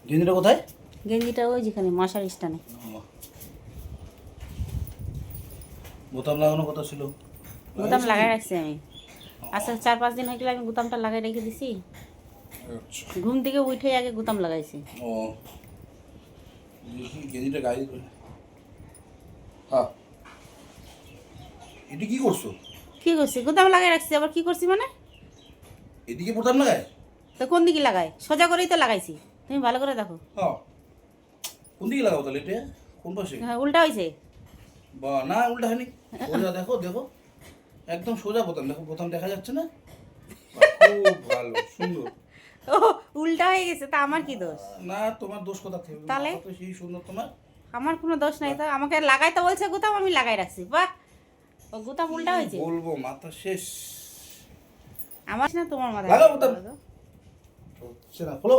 গেঞ্জিটা কোথায়? গেঞ্জিটা ওই যেখানে মশার স্টানে। বোতাম লাগানো কথা ছিল। বোতাম লাগাই রাখছি আমি। আচ্ছা 4-5 দিন হয়ে গেলে আমি বোতামটা লাগাই রেখে দিছি। আচ্ছা। ঘুম থেকে উঠে আগে বোতাম লাগাইছি। ও দেখি গেঞ্জিটা গায়ে দিতে। হ্যাঁ, এটা কি করছো? কি করছি? বোতাম লাগাই রাখছি। আবার কি করছি মানে? এদিকে বোতাম লাগায়? তো কোন দিকে লাগাই? সোজা করেই তো লাগাইছি। তুমি ভালো করে দেখো। হ্যাঁ, কোন দিকে লাগাবো তাহলে এটা? কোন পাশে? হ্যাঁ, উল্টা হয়েছে। বা না, উল্টা হয়নি। সোজা দেখো, দেখো একদম সোজা বোতাম, দেখো বোতাম দেখা যাচ্ছে না? বাহ, খুব ভালো, সুন্দর। ও, উল্টা হয়ে গেছে। তা আমার কি দোষ? না, তোমার দোষ কোথা থেকে? তাহলে? মাথা তো সেই সুন্দর তোমার। আমার কোনো দোষ নাই তো। আমাকে লাগাইতে বলছে বোতাম, আমি লাগাই রাখছি। বাহ, ও বোতাম উল্টা কি হয়েছে। বলবো, মাথা শেষ। আমার না তোমার মাথায় লাগাও হয়েছে, বোতাম। বলো তো? হচ্ছে না, খোলো।